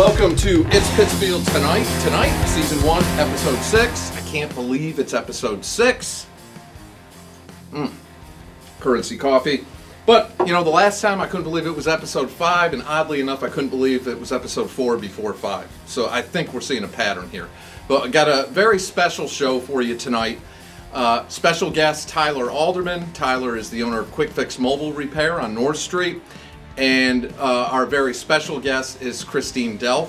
Welcome to It's Pittsfield Tonight. Tonight, Season 1, Episode 6. I can't believe it's Episode 6. Currency coffee. But, you know, the last time I couldn't believe it was Episode 5, and oddly enough, I couldn't believe it was Episode 4 before 5. So I think we're seeing a pattern here. But I got a very special show for you tonight. Special guest, Tyler Alderman. Tyler is the owner of Quick Fix Mobile Repair on North Street. And our very special guest is Christine Delph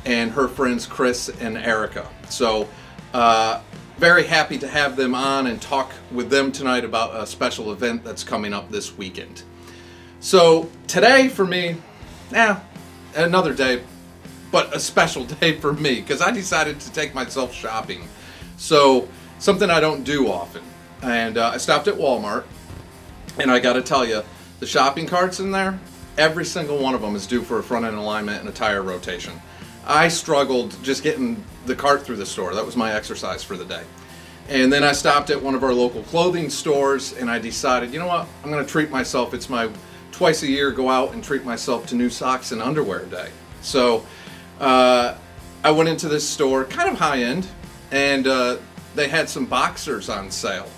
and her friends Chris and Erica. So very happy to have them on and talk with them tonight about a special event that's coming up this weekend. So today for me, another day, but a special day for me because I decided to take myself shopping. So something I don't do often. And I stopped at Walmart, and I got to tell you, the shopping carts in there, every single one of them is due for a front end alignment and a tire rotation. I struggled just getting the cart through the store. That was my exercise for the day. And then I stopped at one of our local clothing stores, and I decided, you know what, I'm going to treat myself. It's my twice a year go out and treat myself to new socks and underwear day. So I went into this store, kind of high end, and they had some boxers on sale.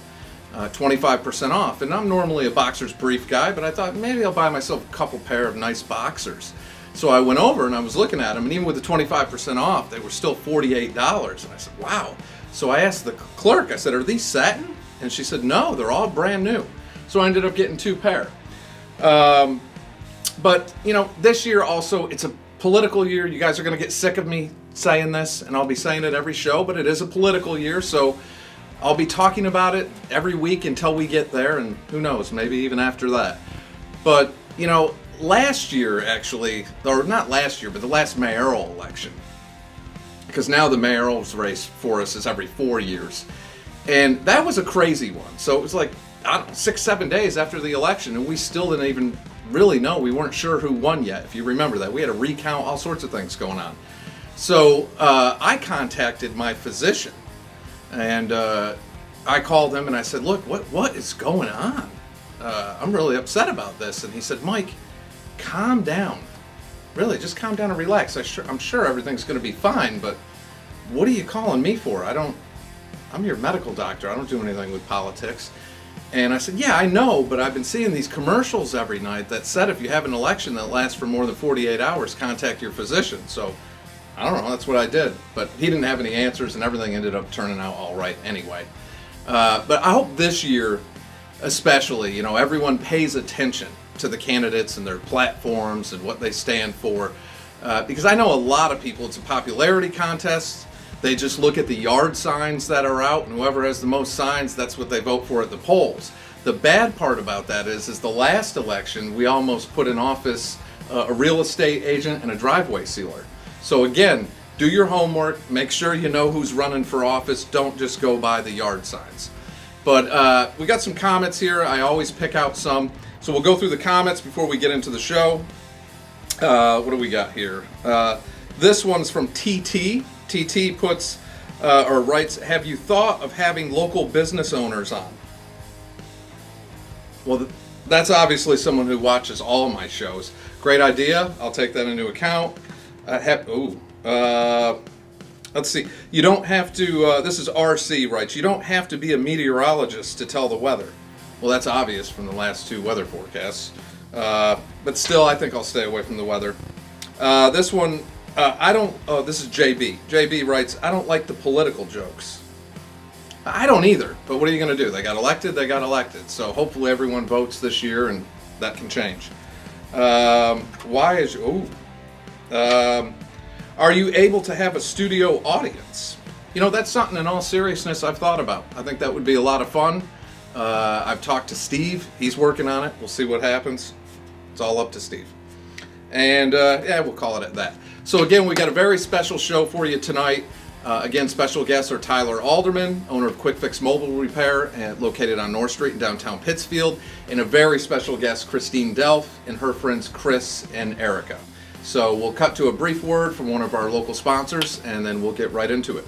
25% off, and I'm normally a boxers brief guy, but I thought maybe I'll buy myself a couple pair of nice boxers. So I went over and I was looking at them, and even with the 25% off, they were still $48. And I said, wow. So I asked the clerk, I said, are these satin? And she said, no, they're all brand new. So I ended up getting 2 pair. But, you know, this year also, it's a political year. You guys are going to get sick of me saying this, and I'll be saying it every show, but it is a political year, so I'll be talking about it every week until we get there, and who knows, maybe even after that. But, you know, last year actually, or not last year, but the last mayoral election, because now the mayoral race for us is every 4 years, and that was a crazy one. So it was like, I don't know, 6-7 days after the election, and we still didn't even really know. We weren't sure who won yet, if you remember that. We had a recount, all sorts of things going on. So I contacted my physician. And I called him and I said, look, what is going on? I'm really upset about this. And he said, Mike, calm down. Really, just calm down and relax. I'm sure everything's going to be fine, but what are you calling me for? I'm your medical doctor. I don't do anything with politics. And I said, yeah, I know, but I've been seeing these commercials every night that said if you have an election that lasts for more than 48 hours, contact your physician. So I don't know, that's what I did. But he didn't have any answers, and everything ended up turning out all right anyway. But I hope this year, especially, you know, everyone pays attention to the candidates and their platforms and what they stand for. Because I know a lot of people, it's a popularity contest. They just look at the yard signs that are out, and whoever has the most signs, that's what they vote for at the polls. The bad part about that is the last election, we almost put in office a real estate agent and a driveway sealer. So again, do your homework, make sure you know who's running for office, don't just go by the yard signs. But we got some comments here, I always pick out some. So we'll go through the comments before we get into the show. What do we got here? This one's from TT. TT puts, or writes, have you thought of having local business owners on? Well, that's obviously someone who watches all of my shows. Great idea, I'll take that into account. Let's see. You don't have to, this is RC, right? You don't have to be a meteorologist to tell the weather. Well, that's obvious from the last 2 weather forecasts. But still, I think I'll stay away from the weather. This one, this is JB. JB writes, I don't like the political jokes. I don't either, but what are you going to do? They got elected, they got elected. So hopefully everyone votes this year, and that can change. Are you able to have a studio audience? You know, that's something in all seriousness I've thought about. I think that would be a lot of fun. I've talked to Steve. He's working on it. We'll see what happens. It's all up to Steve. And yeah, we'll call it at that. So again, we got a very special show for you tonight. Again, special guests are Tyler Alderman, owner of Quick Fix Mobile Repair, located on North Street in downtown Pittsfield, and a very special guest, Christine Delph, and her friends Chris and Erica. So we'll cut to a brief word from one of our local sponsors, and then we'll get right into it.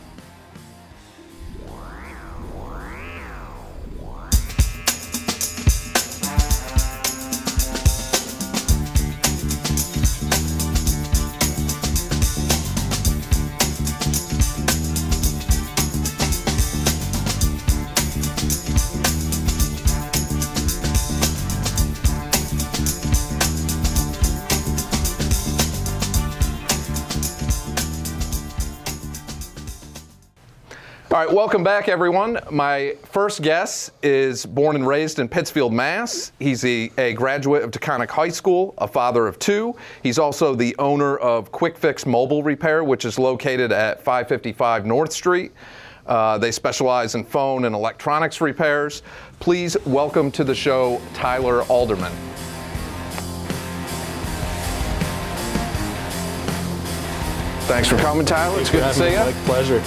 All right, welcome back, everyone. My first guest is born and raised in Pittsfield, Mass. He's a graduate of Taconic High School, a father of two. He's also the owner of Quick Fix Mobile Repair, which is located at 555 North Street. They specialize in phone and electronics repairs. Please welcome to the show, Tyler Alderman. Thanks for coming, Tyler. It's good to see you. My pleasure.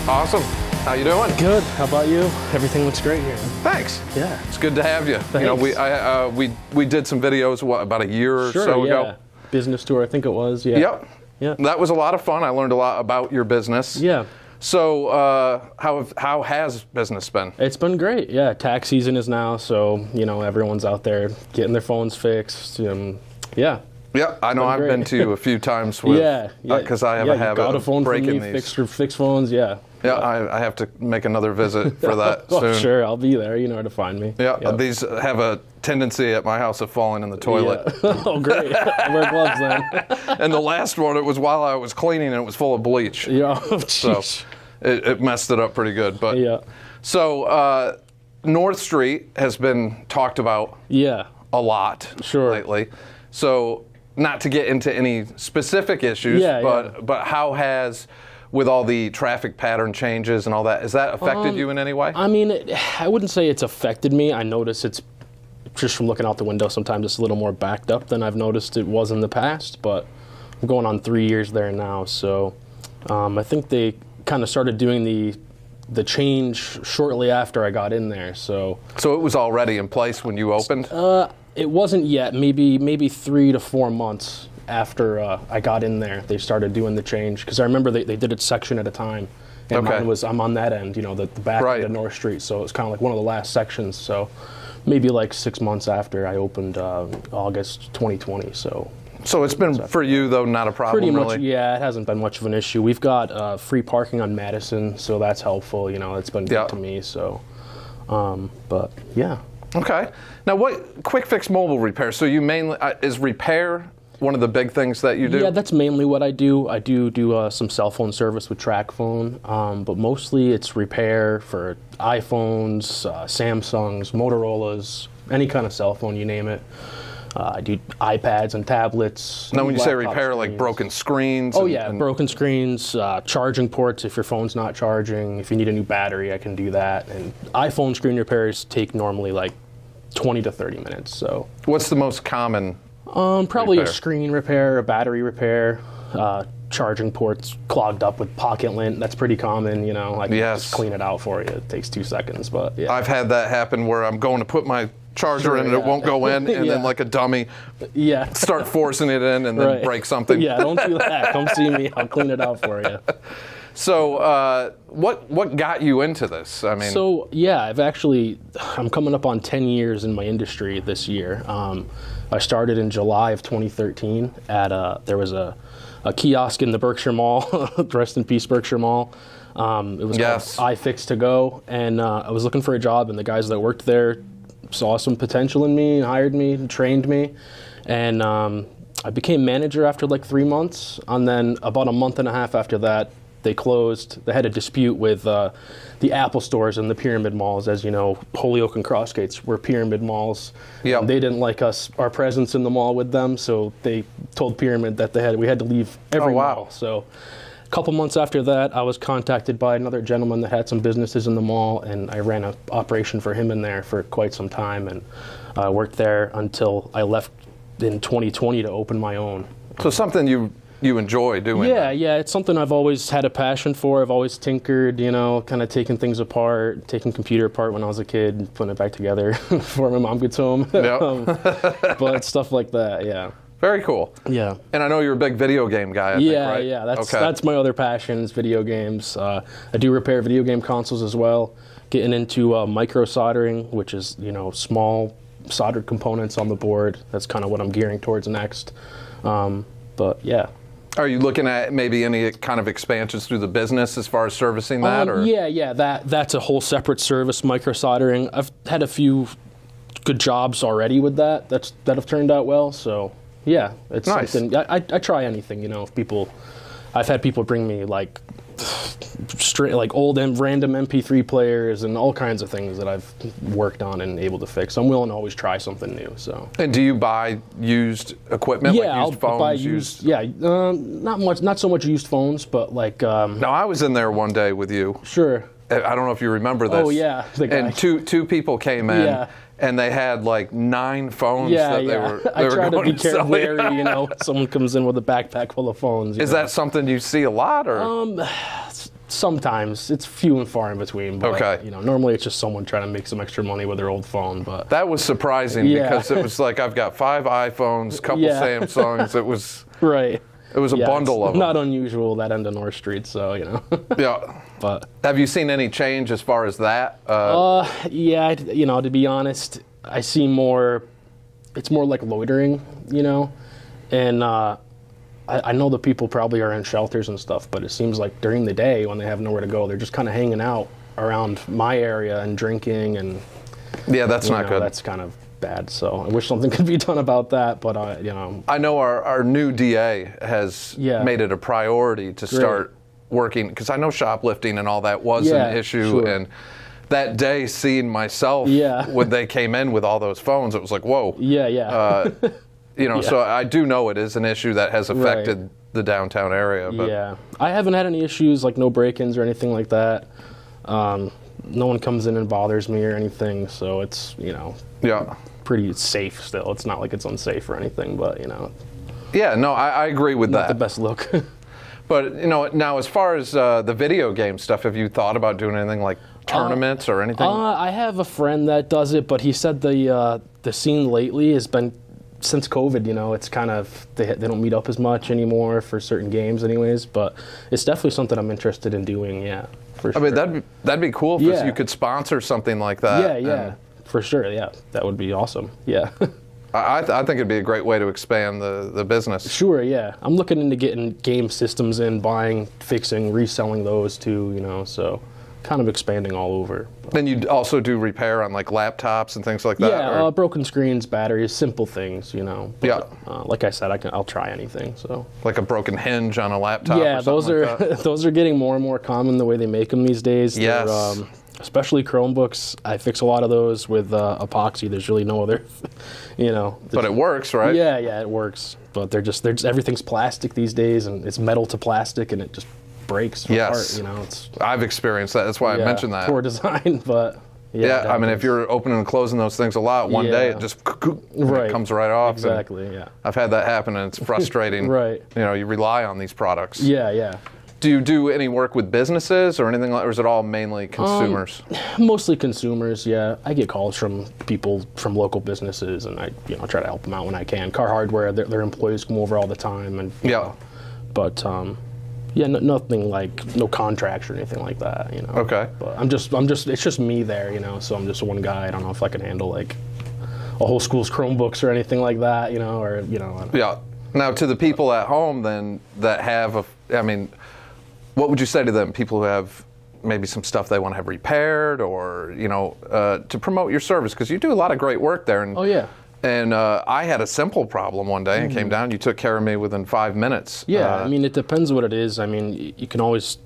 Awesome. How you doing? Good. How about you? Everything looks great here. Thanks. Yeah. It's good to have you. Thanks. You know, we did some videos about a year or so ago. Business tour, I think it was. Yeah. Yep. Yeah. That was a lot of fun. I learned a lot about your business. Yeah. So how has business been? It's been great. Yeah. Tax season is now, so you know everyone's out there getting their phones fixed. Yeah. Yeah, I know. I've been to you a few times with, because I have a habit of breaking these. Fix phones, yeah. Yeah, I have to make another visit for that soon. Sure, I'll be there. You know where to find me. Yeah, yep. These have a tendency at my house of falling in the toilet. Yeah. Oh, great. I wear gloves then. And the last one, it was while I was cleaning, and it was full of bleach. Yeah, so it messed it up pretty good. But yeah. So North Street has been talked about a lot lately. So not to get into any specific issues, but how has, with all the traffic pattern changes and all that, has that affected you in any way? I mean, I wouldn't say it's affected me. I notice it's just from looking out the window sometimes it's a little more backed up than I've noticed it was in the past, but I'm going on 3 years there now, so I think they kind of started doing the change shortly after I got in there. So it was already in place when you opened? It wasn't yet. Maybe 3 to 4 months after I got in there, they started doing the change. Because I remember they did it section at a time. And mine was, I'm on that end, you know, the back end of North Street. So it was kind of like one of the last sections. So maybe like 6 months after I opened, August 2020. So it's been, for you, though, not a problem, pretty much, really? Yeah, it hasn't been much of an issue. We've got free parking on Madison, so that's helpful. You know, it's been good to me. So, but yeah. Okay. Now, what Quick Fix Mobile Repair? So you mainly is repair one of the big things that you do? Yeah, that's mainly what I do. I do some cell phone service with TracFone, but mostly it's repair for iPhones, Samsungs, Motorola's, any kind of cell phone, you name it. I do iPads and tablets. Now, when you say repair, like broken screens? Oh, broken screens, charging ports if your phone's not charging. If you need a new battery, I can do that. And iPhone screen repairs take normally like 20 to 30 minutes. So, what's the most common probably repair? A screen repair, a battery repair, charging ports clogged up with pocket lint. That's pretty common, you know. I can just clean it out for you. It takes 2 seconds, but yeah. I've had that happen where I'm going to put my charger in and it won't go in, and then like a dummy start forcing it in and then break something. Yeah, don't do that. Come see me. I'll clean it out for you. So what got you into this? I mean, so yeah, I'm coming up on 10 years in my industry this year. I started in July of 2013 at there was a kiosk in the Berkshire Mall. Rest in peace, Berkshire Mall. It was called iFix to Go, and I was looking for a job, and the guys that worked there saw some potential in me, hired me, trained me, and I became manager after like 3 months. And then about a month and a half after that, they closed. They had a dispute with the Apple stores and the Pyramid malls. As you know, Holyoke and Crossgates were Pyramid malls. Yeah. They didn't like our presence in the mall with them, so they told Pyramid that we had to leave every mall. So a couple months after that, I was contacted by another gentleman that had some businesses in the mall, and I ran an operation for him in there for quite some time, and I worked there until I left in 2020 to open my own. So something you enjoy doing? Yeah, it's something I've always had a passion for. I've always tinkered, you know, kind of taking things apart, taking computer apart when I was a kid, putting it back together before my mom gets home. Yep. But stuff like that, yeah. Very cool. Yeah. And I know you're a big video game guy, I think, right? Yeah. That's my other passion is video games. I do repair video game consoles as well. Getting into micro soldering, which is, you know, small soldered components on the board. That's kind of what I'm gearing towards next. But yeah. Are you looking at maybe any kind of expansions through the business as far as servicing that? Or? Yeah. That's a whole separate service, micro soldering. I've had a few good jobs already with that have turned out well. So yeah, it's nice. Something I try anything. You know, I've had people bring me like straight like old and random MP3 players and all kinds of things that I've worked on and able to fix. I'm willing to always try something new. So. And do you buy used equipment? Yeah, like used phones, I'll buy used. Yeah, not so much used phones, but like. Now I was in there one day with you. Sure. I don't know if you remember this. Oh yeah, the guy. And two people came in. Yeah. And they had like 9 phones that they were I try to be wary, you know, someone comes in with a backpack full of phones. Is that something you see a lot, or? Sometimes. It's few and far in between. But, okay. You know, normally it's just someone trying to make some extra money with their old phone. But that was surprising because it was like I've got 5 iPhones, couple Samsungs. It was right. It was a bundle of them. Not unusual that end of North Street, so you know. Yeah. But have you seen any change as far as that? Yeah. You know, to be honest, I see more. It's more like loitering, you know, and I know the people probably are in shelters and stuff, but it seems like during the day when they have nowhere to go, they're just kind of hanging out around my area and drinking and. Yeah, that's not good. That's kind of bad. So I wish something could be done about that, but you know. I know our new DA has made it a priority to start working, because I know shoplifting and all that was an issue, and that day seeing myself when they came in with all those phones, it was like, whoa. You know, so I do know it is an issue that has affected the downtown area. But. I haven't had any issues, like no break-ins or anything like that. No one comes in and bothers me or anything, so it's, you know, pretty safe still. It's not like it's unsafe or anything, but, you know. Yeah, no, I agree with that. Not the best look. But, you know, now as far as the video game stuff, have you thought about doing anything like tournaments or anything? I have a friend that does it, but he said the scene lately has been, since COVID, you know, it's kind of, they don't meet up as much anymore for certain games anyways, but it's definitely something I'm interested in doing, for sure. I mean, that'd be cool if you could sponsor something like that. Yeah, for sure, that would be awesome, I think it'd be a great way to expand the business. Sure, I'm looking into getting game systems in, buying, fixing, reselling those too, you know, so kind of expanding all over. Then you also do repair on like laptops and things like that? Yeah, broken screens, batteries, simple things, you know. But, like I said, I'll try anything. So. Like a broken hinge on a laptop. Yeah, or something those are like those are getting more and more common the way they make them these days. Yes. Especially Chromebooks, I fix a lot of those with epoxy. There's really no other, you know. But it works, right? Yeah, it works. But they're just everything's plastic these days, and it's metal to plastic, and it just breaks apart. You know, I've experienced that. That's why I mentioned that. Poor design, but I mean, if you're opening and closing those things a lot, one day it just it comes right off. Exactly. I've had that happen, and it's frustrating. Right. You know, you rely on these products. Yeah. Do you do any work with businesses or anything like, or is it all mainly consumers? Mostly consumers, I get calls from people from local businesses, and I try to help them out when I can. Car Hardware, their employees come over all the time, and but nothing like no contracts or anything like that, you know. Okay. But I'm just it's just me there, you know. So I'm just one guy. I don't know if I can handle like a whole school's Chromebooks or anything like that, you know, or you know. Yeah. Now to the people at home then that have what would you say to them? People who have maybe some stuff they want to have repaired, or to promote your service, because you do a lot of great work there. And, And I had a simple problem one day and came down. You took care of me within 5 minutes. Yeah, I mean, it depends what it is. I mean, you can always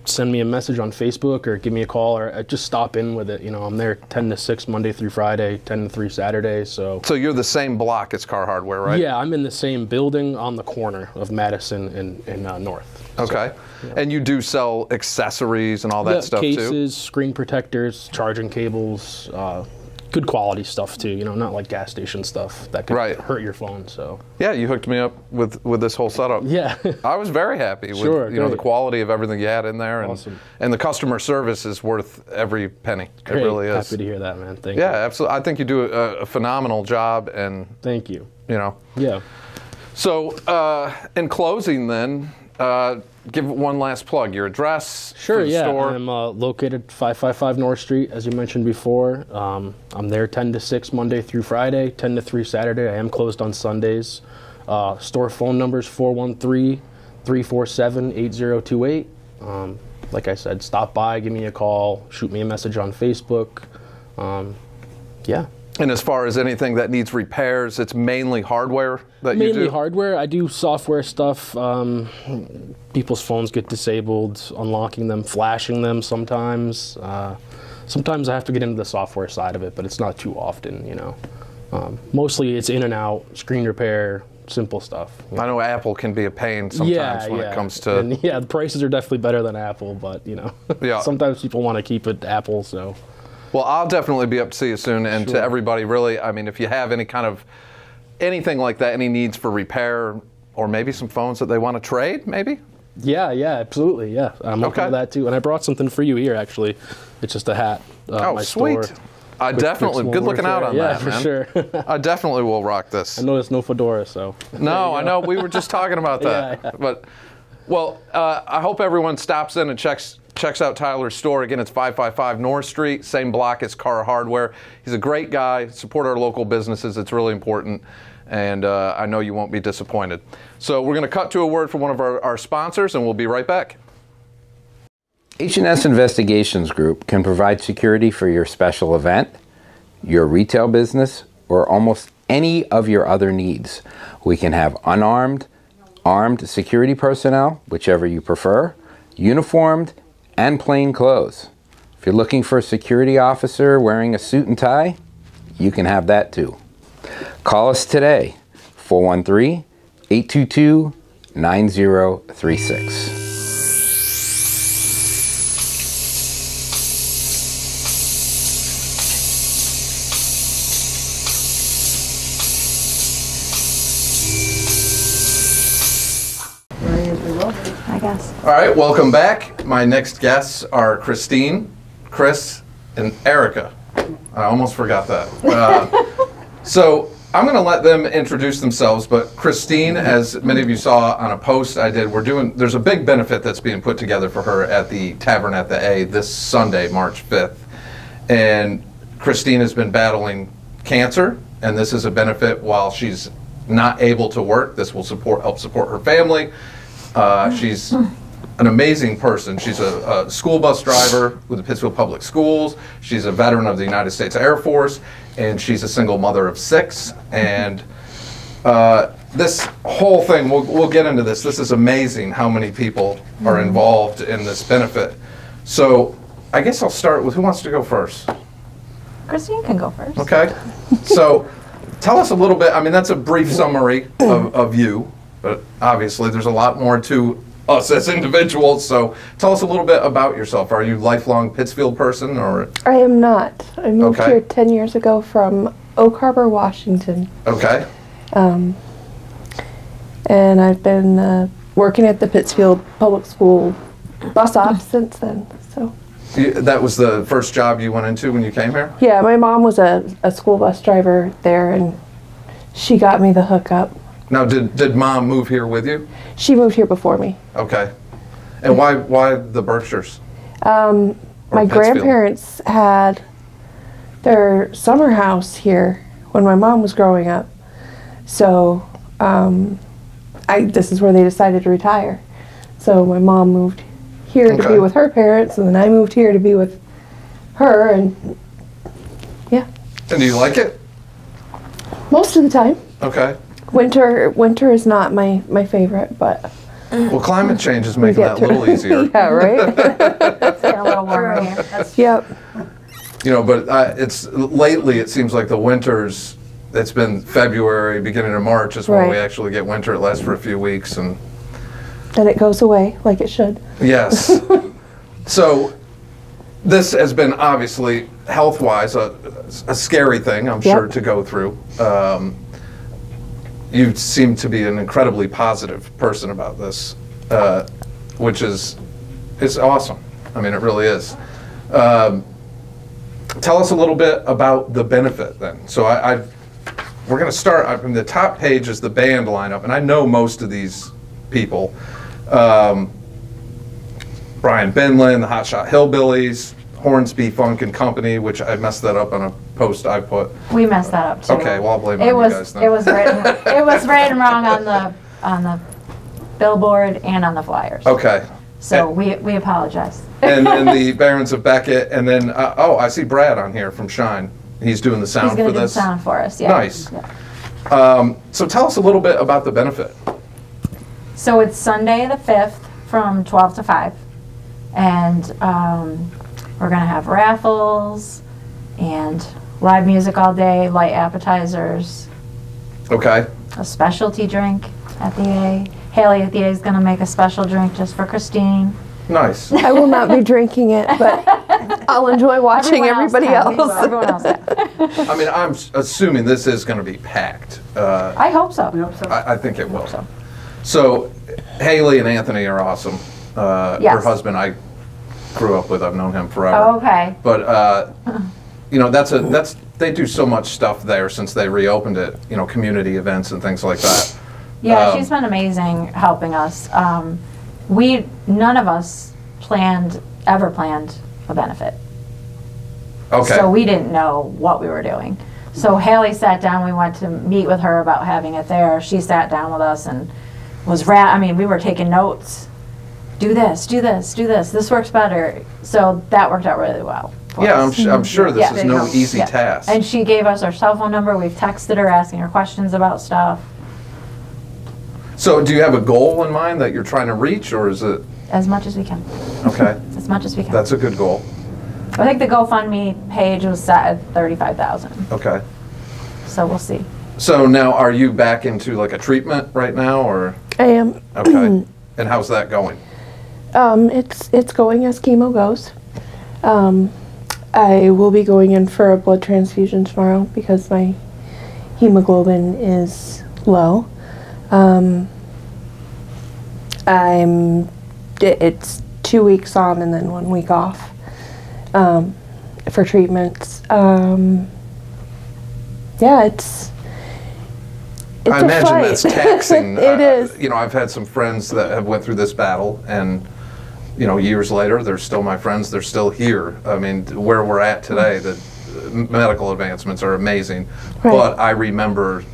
send me a message on Facebook or give me a call, or just stop in with it. You know, I'm there 10 to 6 Monday through Friday, 10 to 3 Saturday. So you're the same block as Car Hardware, right? Yeah, I'm in the same building on the corner of Madison and North. Okay. So, and you do sell accessories and all that stuff cases, too? Cases, screen protectors, charging cables, good quality stuff too, you know, not like gas station stuff that could hurt your phone. So yeah, you hooked me up with this whole setup. Yeah. I was very happy with the quality of everything you had in there, and awesome. And the customer service is worth every penny. Great. It really is. Happy to hear that, man. Thank you. Yeah, absolutely. I think you do a phenomenal job, and thank you. You know. Yeah. So in closing then, give one last plug, your address. Sure, for the store. I'm located 555 North Street, as you mentioned before. I'm there 10 to 6 Monday through Friday, 10 to 3 Saturday. I am closed on Sundays. Store phone number is 413-347-8028. Like I said, stop by, give me a call, shoot me a message on Facebook. Yeah. And as far as anything that needs repairs, it's mainly hardware that you do? Mainly hardware. I do software stuff. People's phones get disabled, unlocking them, flashing them sometimes. Sometimes I have to get into the software side of it, but it's not too often, you know. Mostly it's in and out, screen repair, simple stuff. I know Apple can be a pain sometimes when it comes to... And the prices are definitely better than Apple, but, you know, sometimes people want to keep it Apple, so... Well, I'll definitely be up to see you soon, and to everybody, really, I mean, if you have any kind of, anything like that, any needs for repair, or maybe some phones that they want to trade, maybe? Yeah, absolutely, yeah. I'm open to that, too. And I brought something for you here, actually. It's just a hat. Oh, my sweet. Store. I definitely, good looking out on that, man. Yeah, for sure. I definitely will rock this. I noticed no fedora, so. No, I know, we were just talking about that. Yeah. But, well, I hope everyone stops in and checks out Tyler's store. Again, it's 555 North Street, same block as Car Hardware. He's a great guy. Support our local businesses. It's really important, and I know you won't be disappointed. So we're going to cut to a word from one of our sponsors, and we'll be right back. H&S Investigations Group can provide security for your special event, your retail business, or almost any of your other needs. We can have unarmed, armed security personnel, whichever you prefer, uniformed, and plain clothes. If you're looking for a security officer wearing a suit and tie, you can have that too. Call us today, 413-822-9036. All right, welcome back. My next guests are Christine, Chris, and Erica. I almost forgot that. So I'm going to let them introduce themselves, but Christine, as many of you saw on a post I did, there's a big benefit that's being put together for her at the Tavern At The A this Sunday, March 5th. And Christine has been battling cancer, and this is a benefit while she's not able to work. This will help support her family. She's an amazing person. She's a school bus driver with the Pittsfield Public Schools. She's a veteran of the United States Air Force, and she's a single mother of 6. And this whole thing, we'll get into this. This is amazing how many people are involved in this benefit. So I guess I'll start with, who wants to go first? Christine can go first. Okay. So tell us a little bit. I mean, that's a brief summary of you, but obviously there's a lot more to us as individuals. So tell us a little bit about yourself. Are you a lifelong Pittsfield person, or? I am not. I moved here 10 years ago from Oak Harbor, Washington. Okay. And I've been working at the Pittsfield Public School bus ops since then. So. That was the first job you went into when you came here? Yeah, my mom was a school bus driver there, and she got me the hookup. Now, did Mom move here with you? She moved here before me. Okay. And why the Berkshires? My grandparents had their summer house here when my mom was growing up. So this is where they decided to retire. So my mom moved here to be with her parents, and then I moved here to be with her, and yeah. And do you like it? Most of the time. Okay. Winter is not my favorite, but well, climate change is making that a little easier. Yeah, right. It's getting a little warmer here. Yep. You know, but lately it seems like the winters. It's been February, beginning of March is when we actually get winter. It lasts for a few weeks, and then it goes away like it should. Yes. So this has been obviously health-wise a scary thing, I'm sure, to go through. You seem to be an incredibly positive person about this, which is awesome. I mean, it really is. Tell us a little bit about the benefit then. So we're going to start, from the top page is the band lineup, and I know most of these people. Brian Benlin, the Hotshot Hillbillies, Hornsby Funk and Company, which I messed that up on a post I put. We messed that up too. Okay, well I'll blame you guys then. It was written wrong on the billboard and on the flyers. Okay. So we apologize. And then the Barons of Beckett, and then I see Brad on here from Shine. He's doing the sound for this? He's going to do the sound for us, yeah. Nice. Yeah. So tell us a little bit about the benefit. So it's Sunday the 5th from 12 to 5. And we're going to have raffles and live music all day, light appetizers. Okay. A specialty drink at the A. Haley at the A is going to make a special drink just for Christine. Nice. I will not be drinking it, but I'll enjoy watching everybody else. Everyone else can. I mean, I'm assuming this is going to be packed. I hope so. I think it will. So Haley and Anthony are awesome. Her husband I grew up with. I've known him forever. Oh, okay. But you know, they do so much stuff there since they reopened it. You know, community events and things like that. Yeah, she's been amazing helping us. None of us ever planned a benefit. Okay. So we didn't know what we were doing. So Haley sat down, we went to meet with her about having it there. She sat down with us and was we were taking notes. Do this, do this, do this. This works better. So that worked out really well. Yeah, I'm sure this is no easy task. And she gave us her cell phone number. We've texted her asking her questions about stuff. So do you have a goal in mind that you're trying to reach, or is it? As much as we can. Okay. As much as we can. That's a good goal. I think the GoFundMe page was set at $35,000. Okay. So we'll see. So now, are you back into like a treatment right now, or? I am. Okay. And how's that going? It's going as chemo goes. I will be going in for a blood transfusion tomorrow because my hemoglobin is low. It's 2 weeks on and then 1 week off for treatments. Yeah, it's I imagine that's taxing. It is. You know, I've had some friends that have went through this battle, and you know, years later, they're still my friends. They're still here. I mean, where we're at today, the medical advancements are amazing. Right. But I remember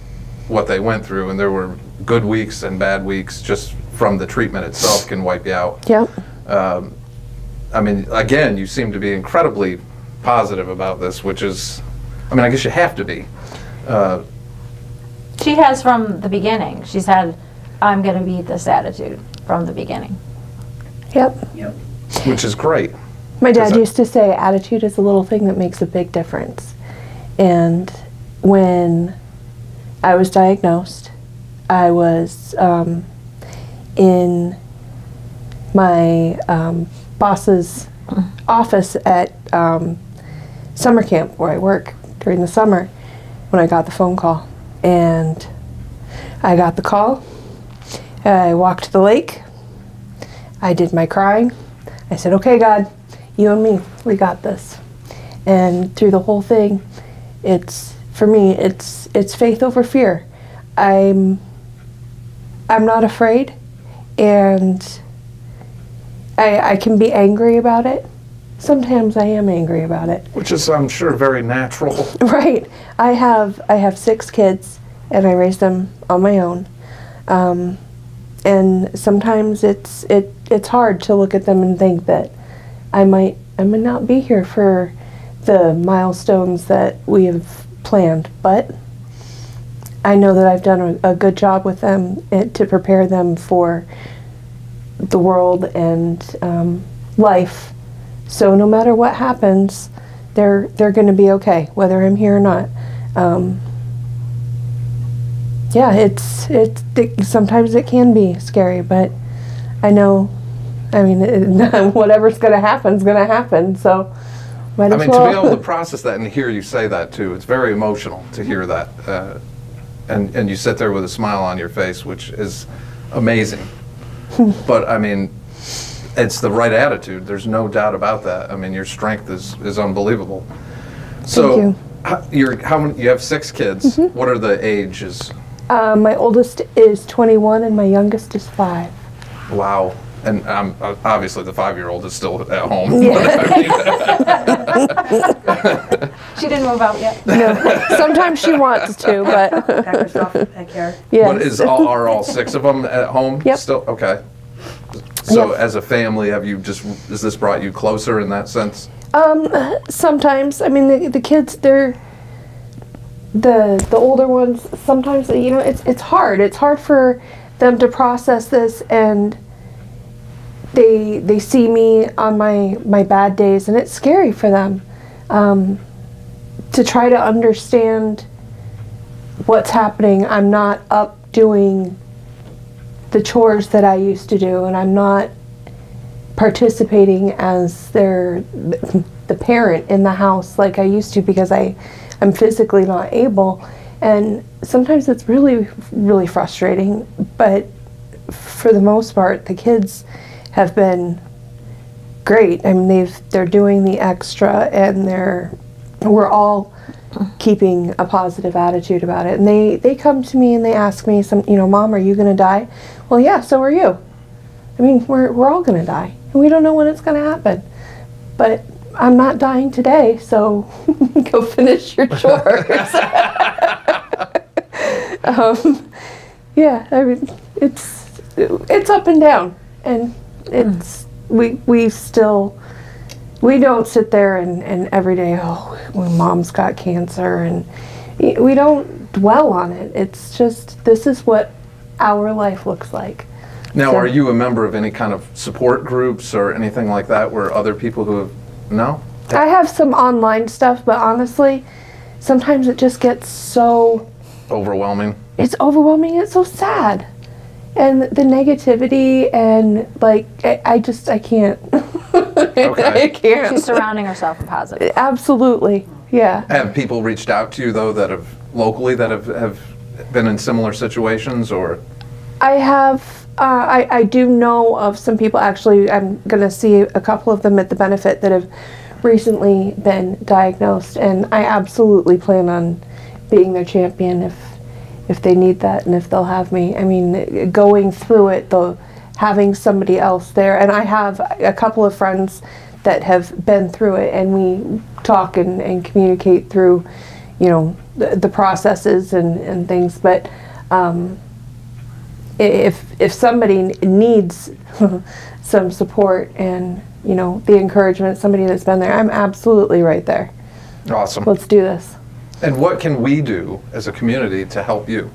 what they went through, and there were good weeks and bad weeks. Just from the treatment itself can wipe you out. Yep. I mean, again, you seem to be incredibly positive about this, which is, I mean, I guess you have to be. She has from the beginning. She's had, I'm going to beat this attitude from the beginning. Yep. Which is great. My dad used to say attitude is a little thing that makes a big difference. And when I was diagnosed, I was in my boss's office at summer camp where I work during the summer when I got the phone call. And I got the call. I walked to the lake. I did my crying. I said, okay, God, you and me, we got this. And through the whole thing, for me, it's faith over fear. I'm not afraid, and I can be angry about it. Sometimes I am angry about it. Which is, I'm sure, very natural. Right. I have 6 kids, and I raised them on my own. And sometimes it's hard to look at them and think that I might not be here for the milestones that we have planned, but I know that I've done a good job with them to prepare them for the world and life. So no matter what happens, they're going to be okay, whether I'm here or not. Yeah, sometimes it can be scary, but I know, I mean, whatever's going to happen is going to happen, so might as well. To be able to process that and hear you say that too, it's very emotional to hear that. And you sit there with a smile on your face, which is amazing. But I mean, it's the right attitude. There's no doubt about that. I mean, your strength is unbelievable. So, thank you. You have 6 kids. Mm-hmm. What are the ages? My oldest is 21 and my youngest is 5. Wow. And obviously the 5-year-old is still at home. Yeah. She didn't move out yet. No. Sometimes she wants to, but pack herself back here. Yes. But are all 6 of them at home? Yep. Still? Okay. So as a family, has this brought you closer in that sense? Sometimes. I mean, the kids, the older ones, sometimes, you know, it's hard. It's hard for them to process this, and they see me on my bad days, and it's scary for them to try to understand what's happening. I'm not up doing the chores that I used to do, and I'm not participating as the parent in the house like I used to, because I'm physically not able. And sometimes it's really, really frustrating, but for the most part, the kids have been great. I mean, they're doing the extra, and we're all keeping a positive attitude about it. And they come to me and they ask me, Mom, are you going to die? Well, yeah, so are you. I mean, we're all going to die, and we don't know when it's going to happen. But I'm not dying today, so go finish your chores. Yeah, I mean, it's up and down, and we don't sit there and every day, oh, when Mom's got cancer, and we don't dwell on it. It's just, this is what our life looks like. Now, are you a member of any kind of support groups or anything like that where other people who have, no? I have some online stuff, but honestly, sometimes it just gets so overwhelming. It's overwhelming. It's so sad. And the negativity, and like, I can't. Okay. I can't. She's surrounding herself with positive. Absolutely, yeah. Have people reached out to you, though, that have locally that have been in similar situations, or? I have. I do know of some people. Actually, I'm going to see a couple of them at the benefit that have recently been diagnosed, and I absolutely plan on being their champion if they need that, and if they'll have me. I mean, going through it, though, having somebody else there, and I have a couple of friends that have been through it, and we talk and communicate through, the processes and things. But if somebody needs some support and the encouragement, somebody that's been there, I'm absolutely right there. Awesome. Let's do this. And what can we do as a community to help you?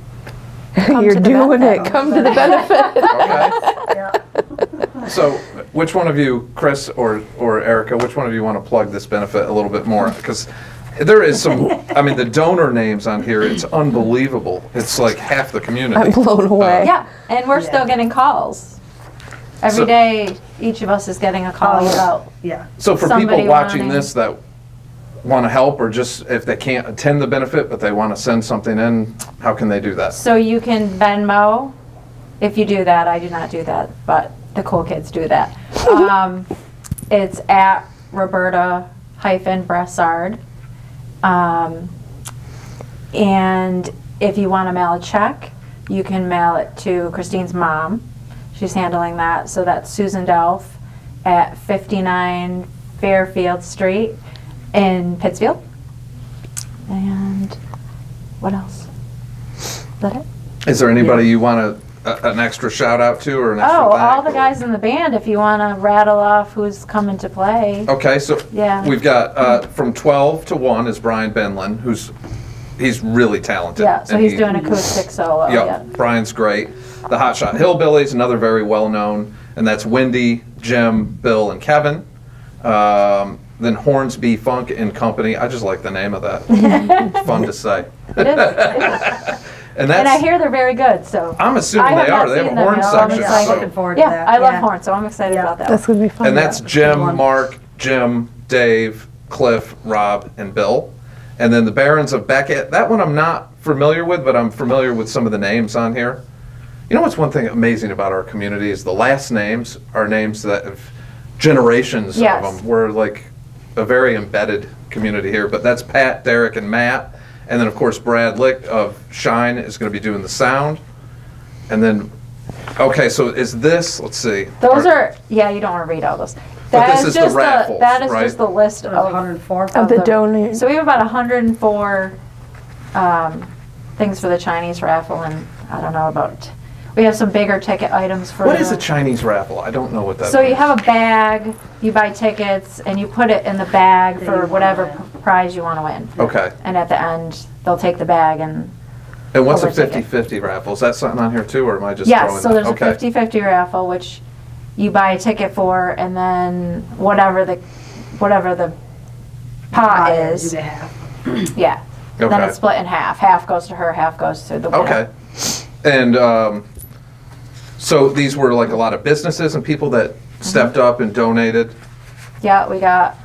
You're doing it. Come to the benefit. Okay. Yeah. So, which one of you, Chris or Erica, which one of you want to plug this benefit a little bit more? Because there is some, I mean, the donor names on here, it's unbelievable. It's like half the community. I'm blown away. Yeah, and we're still getting calls. Every day, each of us is getting a call about So for people watching this that want to help, or just if they can't attend the benefit but they want to send something in, how can they do that? So you can Venmo. If you do that, I do not do that, but the cool kids do that. It's at Roberta-Brassard. And if you want to mail a check, you can mail it to Christine's mom. She's handling that. So that's Susan Delph at 59 Fairfield Street in Pittsfield. And what else? Is that it? Is there anybody you want an extra shout out to, or an extra thank? All the guys in the band, if you want to rattle off who's coming to play. Okay, so we've got from 12 to 1 is Brian Benlin, he's really talented. Yeah, so he's doing acoustic solo. Yeah, Brian's great. The Hot Shot Hillbillies, another very well known, and that's Wendy, Jim, Bill, and Kevin. Then Hornsby Funk and Company. I just like the name of that. Fun to say. It is. And I hear they're very good, so. I'm assuming they are. They have a horn section. I'm looking forward to that. I love horn, so I'm excited about that. That's going to be fun. And that's Jim, Mark, Jim, Dave, Cliff, Rob, and Bill. And then the Barons of Beckett. That one I'm not familiar with, but I'm familiar with some of the names on here. You know what's one thing amazing about our community is the last names are names that have generations of them. We're like a very embedded community here. But that's Pat, Derek, and Matt. And then, of course, Brad Lick of Shine is going to be doing the sound. And then, okay, so is this, let's see. Those are, you don't want to read all those. But this is the raffles, that is just the list of 104 of the donors. So we have about 104 things for the Chinese raffle, and I don't know about. We have some bigger ticket items for. What is a Chinese raffle? I don't know what that is. So you have a bag, you buy tickets, and you put it in the bag for whatever prize you want to win. Okay. And at the end, they'll take the bag and. And what's a 50-50 raffle? Is that something on here too, or am I just yes, throwing so that? there's a 50-50 raffle, which you buy a ticket for, and then whatever the pot is. You get half. Yeah. Okay. Then it's split in half. Half goes to her, half goes to the winner. Okay. And so these were like a lot of businesses and people that stepped up and donated. Yeah, we got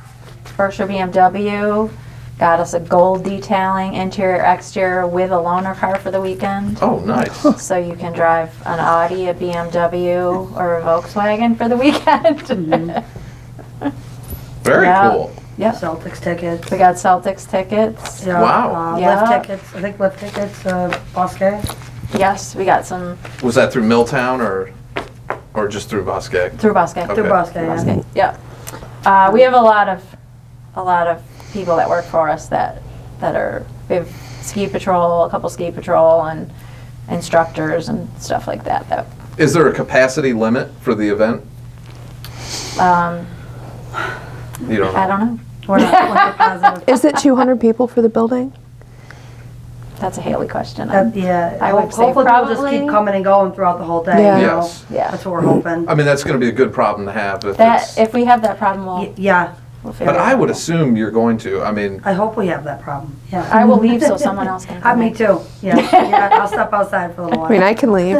Berkshire BMW, got us a gold detailing, interior, exterior, with a loaner car for the weekend. Oh, nice. So you can drive an Audi, a BMW, or a Volkswagen for the weekend. Very cool. Yep. Celtics tickets. We got Celtics tickets. Yeah, Wow. Yeah. Lift tickets. I think lift tickets, Bosque. Yes, we got some Was that through Milltown or just through Bosque? through Bosque. Okay. Through Bosque, yeah. Yep. We have a lot of people that work for us that are, we have ski patrol, a couple ski patrol, and instructors and stuff like that. Is there a capacity limit for the event? You don't know. I don't know. We're not positive. Is it 200 people for the building? That's a Haley question. Yeah. I would say Hopefully we'll just probably- keep coming and going throughout the whole day. Yeah. You know? Yes. Yeah. That's what we're hoping. I mean, that's going to be a good problem to have. If we have that problem, Yeah. we'll figure But it I out. would assume you're going to. I mean, I hope we have that problem. Yeah. I will leave so someone else can come Me in. too. Yeah. Yeah. I'll step outside for a little while. I mean, I can leave.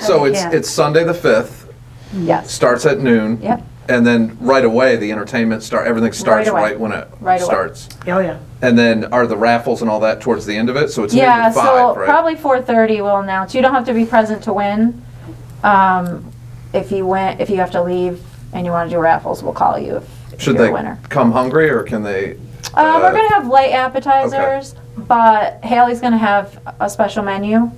so Yeah. it's Sunday the 5th. Yes. Starts at noon. Yep. And then right away, the entertainment everything starts Right away. right when it Right away. starts. Oh yeah. And then are the raffles and all that towards the end of it? So it's Yeah, noon to 5, so right? probably 4:30 we'll announce. You don't have to be present to win. If you have to leave and you want to do raffles, we'll call you if Should you're they a winner. come hungry or can they? We're gonna have light appetizers, but Haley's gonna have a special menu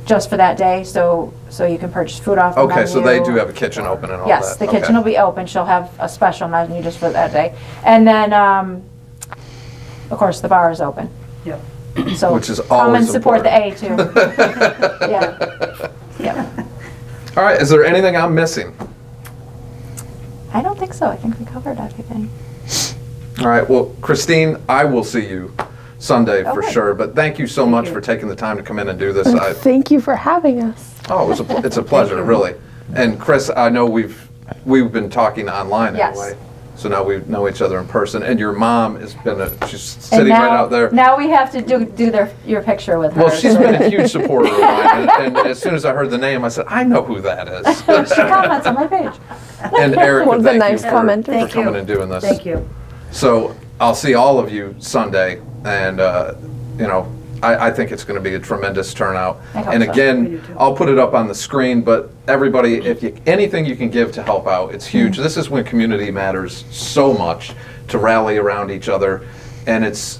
just for that day, so you can purchase food off the menu. Okay, so they do have a kitchen open and all Yes, that. the kitchen will be open. She'll have a special menu just for that day, and then of course the bar is open. Yep. So Which is come and always support important. the A too. Yeah. Yeah. All right, is there anything I'm missing? I don't think so. I think we covered everything. All right, well, Christine, I will see you Sunday for Okay. sure, but thank you so much for taking the time to come in and do this. Thank you for having us. It's a pleasure, really. And Chris, I know we've been talking online Yes. anyway, so now we know each other in person. And your mom has been she's And sitting right out there. Now we have to do your picture with her. Well, she's been a huge supporter of mine, and as soon as I heard the name, I said, I know who that is. She comments on my page. And Erica, One of the thank nice you commenters. for Thank coming you. and doing this. Thank you. So I'll see all of you Sunday, and I think it's going to be a tremendous turnout. I hope And so. We do again, too. I'll put it up on the screen, but everybody, anything you can give to help out, it's huge. This is when community matters so much, to rally around each other, and it's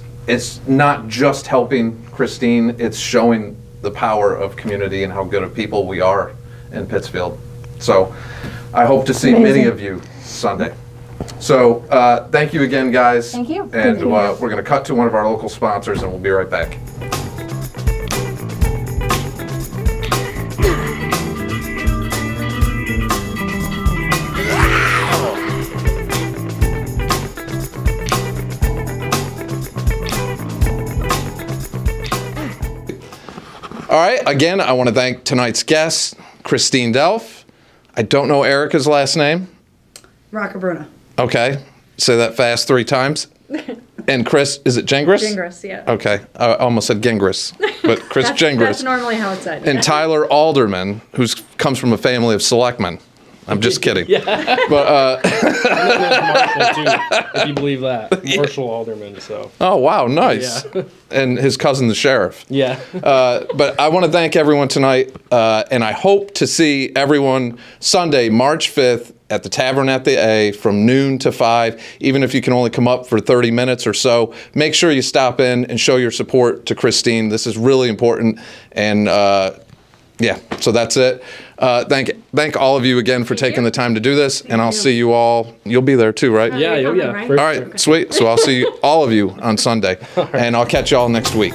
not just helping Christine, it's showing the power of community and how good of people we are in Pittsfield. So I hope to see many of you Sunday. So thank you again, guys. Thank you. And we're going to cut to one of our local sponsors, and we'll be right back. All right, again, I want to thank tonight's guest, Christine Delph. I don't know Erica's last name. Rockabruna. Okay, say that fast 3 times. And Chris, is it Gengris? Gingras, yeah. Okay, I almost said Gingras, but Chris Gengris. That's normally how it's said. And Tyler Alderman, who comes from a family of selectmen. I'm just kidding. Yeah. But Marshall, too, if you believe that. Marshall Alderman, so. oh wow, nice. Yeah. And his cousin, the sheriff. Yeah. But I want to thank everyone tonight, and I hope to see everyone Sunday, March 5th, at the Tavern at the A from noon to 5. Even if you can only come up for 30 minutes or so, make sure you stop in and show your support to Christine. This is really important, and yeah, so that's it. Thank all of you again for taking the time to do this, and I'll see you all. You'll be there too, right? Yeah, You're yeah. coming, right? For All right, sweet. So I'll see all of you on Sunday, and I'll catch y'all next week.